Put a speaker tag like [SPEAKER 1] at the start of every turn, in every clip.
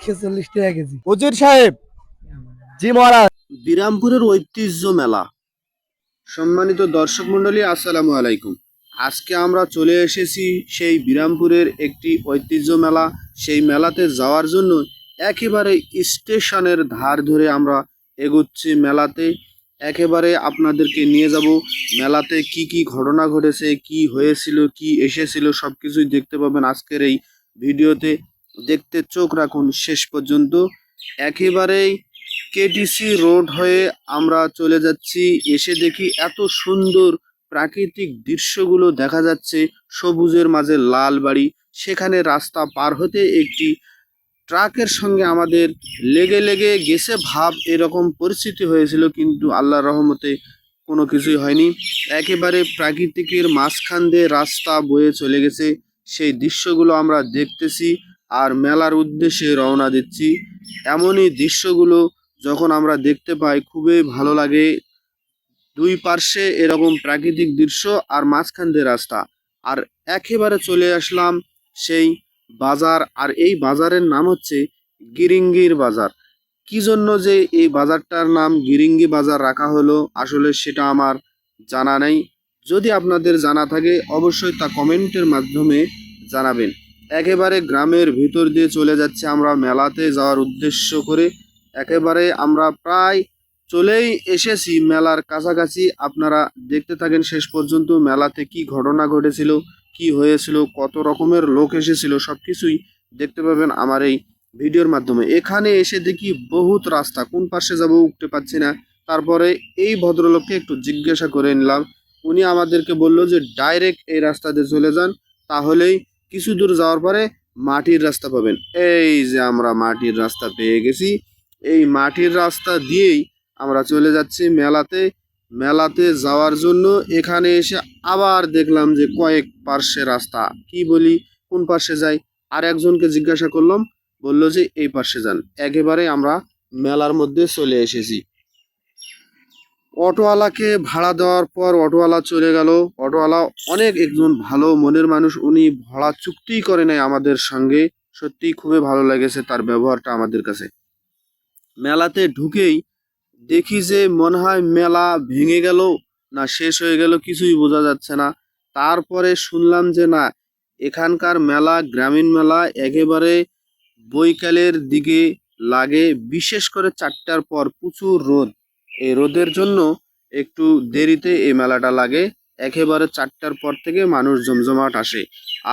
[SPEAKER 1] 140 টাকা কেজি। হুজুর সাহেব। জি মহারাজ।
[SPEAKER 2] বিরামপুরের ঐতিহ্য মেলা। সম্মানিত দর্শক মণ্ডলী, আসসালামু আলাইকুম। আজকে আমরা চলে এসেছি সেই বিরামপুরের একটি ঐতিহ্য মেলা। সেই মেলাতে যাওয়ার জন্য একেবারে স্টেশনের ধার ধরে আমরা এগোচ্ছি মেলাতে। একেবারে আপনাদেরকে নিয়ে যাব মেলাতে কি কি ঘটনা ঘটেছে, কি হয়েছিল, কি এসেছিল, সব কিছুই দেখতে পাবেন আজকের এই ভিডিওতে। দেখতে চোখ রাখুন শেষ পর্যন্ত। একেবারেই কেটিসি রোড হয়ে আমরা চলে যাচ্ছি। এসে দেখি এত সুন্দর প্রাকৃতিক দৃশ্যগুলো দেখা যাচ্ছে, সবুজের মাঝে লাল বাড়ি। সেখানে রাস্তা পার হতে একটি ট্রাকের সঙ্গে আমাদের লেগে লেগে গেছে ভাব, এরকম পরিস্থিতি হয়েছিল, কিন্তু আল্লাহর রহমতে কোনো কিছুই হয়নি। একেবারে প্রাকৃতিকের মাঝখান দিয়ে রাস্তা বয়ে চলে গেছে, সেই দৃশ্যগুলো আমরা দেখতেছি আর মেলার উদ্দেশ্যে রওনা দিচ্ছি। এমনই দৃশ্যগুলো যখন আমরা দেখতে পাই খুবই ভালো লাগে। দুই পার্শ্বে এরকম প্রাকৃতিক দৃশ্য আর মাঝখান দিয়ে রাস্তা। আর একেবারে চলে আসলাম সেই বাজার, আর এই বাজারের নাম হচ্ছে গিরিঙ্গির বাজার। কি জন্য যে এই বাজারটার নাম গিরিঙ্গি বাজার রাখা হলো আসলে সেটা আমার জানা নেই। যদি আপনাদের জানা থাকে অবশ্যই তা কমেন্টের মাধ্যমে জানাবেন। একেবারে গ্রামের ভিতর দিয়ে চলে যাচ্ছে আমরা মেলাতে যাওয়ার উদ্দেশ্য করে। একেবারে আমরা প্রায় চলেই এসেছি মেলার কাছাকাছি। আপনারা দেখতে থাকেন শেষ পর্যন্ত মেলাতে কি ঘটনা ঘটেছিল, কি হয়েছিল, কত রকমের লোক এসেছিল, সব কিছুই দেখতে পাবেন আমার এই ভিডিওর মাধ্যমে। এখানে এসে দেখি বহুত রাস্তা, কোন পাশে যাব উঠতে পারছি না। তারপরে এই ভদ্রলোককে একটু জিজ্ঞাসা করে নিলাম। উনি আমাদেরকে বলল যে ডাইরেক্ট এই রাস্তা দিয়ে চলে যান, তাহলেই কিছু দূর যাওয়ার পরে মাটির রাস্তা পাবেন। এই যে আমরা মাটির রাস্তা পেয়ে গেছি। এই মাটির রাস্তা দিয়েই আমরা চলে যাচ্ছি মেলাতে। মেলাতে যাওয়ার জন্য এখানে এসে আবার দেখলাম যে কয়েক পার্শ্বে রাস্তা। কি বলি, কোন পার্শ্বে যাই? আর একজনকে জিজ্ঞাসা করলাম, বললো যে এই পাশে যান। একেবারে আমরা মেলার মধ্যে চলে এসেছি। অটোওয়ালাকে ভাড়া দেওয়ার পর অটোওয়ালা চলে গেল। অটোওয়ালা অনেক একজন ভালো মনের মানুষ, উনি ভাড়া চুক্তিই করে নাই আমাদের সঙ্গে। সত্যি খুবই ভালো লেগেছে তার ব্যবহারটা আমাদের কাছে। মেলাতে ঢুকেই দেখি যে মনে হয় মেলা ভেঙে গেল না শেষ হয়ে গেল, কিছুই বোঝা যাচ্ছে না। তারপরে শুনলাম যে না, এখানকার মেলা গ্রামীণ মেলা একেবারে বৈকালের দিকে লাগে, বিশেষ করে 4টার পর প্রচুর রোদ। এই রোদের জন্য একটু দেরিতে এই মেলাটা লাগে। একেবারে 4টার পর থেকে মানুষ জমজমাট আসে।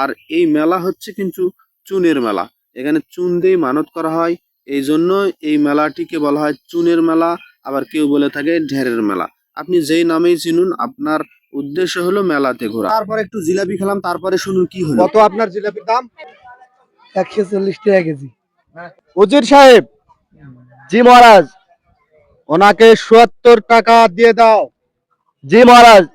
[SPEAKER 2] আর এই মেলা হচ্ছে কিন্তু চুনের মেলা। এখানে চুন দিয়ে মানত করা হয়, এই জন্য এই মেলাটিকে বলা হয় চুনের মেলা। আবার কেউ বলে থাকে ঢেরের মেলা। আপনি যেই নামেই চিনুন, আপনার উদ্দেশ্য হলো মেলাতে ঘোরা। তারপরে একটু জিলাপি খেলাম, তারপরে শুনুন কি হলো।
[SPEAKER 1] কত আপনার জিলাপির দাম? 140 টাকা কেজি। হুজুর সাহেব। জি মহারাজ। ওনাকে ৭০ টাকা দিয়ে দাও। জি মহারাজ।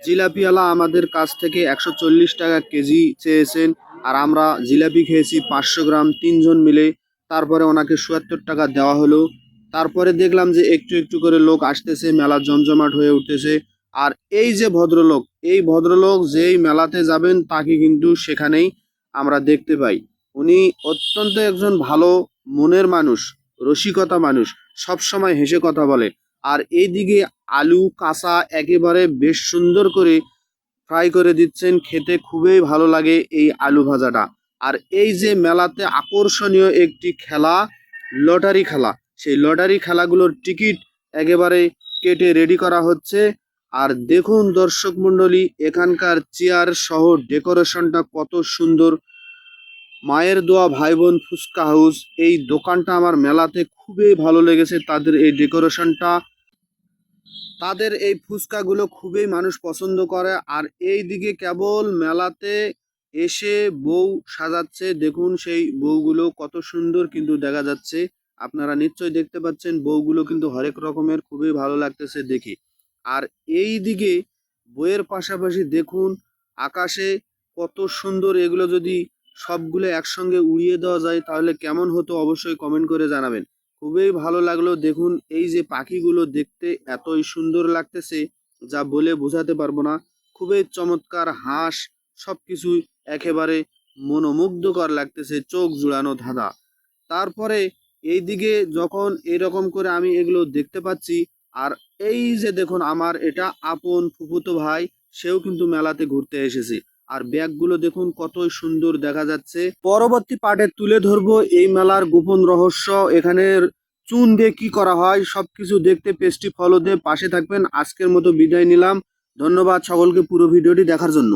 [SPEAKER 2] জিলাপিওয়ালা আমাদের কাছ থেকে 140 টাকা কেজি চেয়েছেন, আর আমরা জিলাপি খেয়েছি 500 গ্রাম, 3জন মিলে। তারপরে ওনাকে ৭০ টাকা দেওয়া হলো। তারপরে দেখলাম যে একটু একটু করে লোক আসতেছে, মেলা জমজমাট হয়ে উঠতেছে। আর এই যে ভদ্রলোক, এই ভদ্রলোক যেই মেলাতে যাবেন তাকে কিন্তু সেখানেই আমরা দেখতে পাই। উনি অত্যন্ত একজন ভালো মনের মানুষ, রসিকতা মানুষ, সব সময় হেসে কথা বলে। আর এইদিকে আলু কাঁচা একেবারে বেশ সুন্দর করে ফ্রাই করে দিচ্ছেন, খেতে খুবই ভালো লাগে এই আলু ভাজাটা। আর এই যে মেলাতে আকর্ষণীয় একটি খেলা, লটারি খেলা, সেই লটারি খেলাগুলোর টিকিট একেবারে কেটে রেডি করা হচ্ছে। আর দেখুন দর্শক মণ্ডলী, এখানকার চেয়ার সহ ডেকোরেশনটা কত সুন্দর। মায়ের দোয়া ভাই বোন ফুচকা হাউস, এই দোকানটা আমার মেলাতে খুবই ভালো লেগেছে। তাদের এই ডেকোরেশনটা, তাদের এই ফুচকাগুলো খুবই মানুষ পছন্দ করে। আর এই দিকে কেবল মেলাতে এসে বউ সাজাচ্ছে, দেখুন সেই বউগুলো কত সুন্দর কিন্তু দেখা যাচ্ছে। আপনারা নিশ্চয়ই দেখতে পাচ্ছেন বউগুলো কিন্তু হরেক রকমের, খুবই ভালো লাগতেছে দেখে। আর এই দিকে বইয়ের পাশাপাশি দেখুন আকাশে কত সুন্দর। এগুলো যদি সবগুলো একসঙ্গে উড়িয়ে দেওয়া যায় তাহলে কেমন হতো অবশ্যই কমেন্ট করে জানাবেন। খুবই ভালো লাগলো। দেখুন এই যে পাখিগুলো দেখতে এতই সুন্দর লাগতেছে যা বলে বোঝাতে পারবো না। খুবই চমৎকার, হাঁস সবকিছুই একেবারে মনোমুগ্ধকর লাগতেছে, চোখ জুড়ানো ধাঁধা। তারপরে এইদিকে যখন এরকম করে আমি এগুলো দেখতে পাচ্ছি, আর এই যে দেখুন আমার এটা আপন ফুফুতো ভাই, সেও কিন্তু মেলাতে ঘুরতে এসেছে। আর ব্যাগগুলো দেখুন কতই সুন্দর দেখা যাচ্ছে। পরবর্তী পার্টে তুলে ধরবো এই মেলার গোপন রহস্য, এখানের চুন দিয়ে কি করা হয় সবকিছু দেখতে পেজটি ফলো দিয়ে পাশে থাকবেন। আজকের মতো বিদায় নিলাম, ধন্যবাদ সকলকে পুরো ভিডিওটি দেখার জন্য।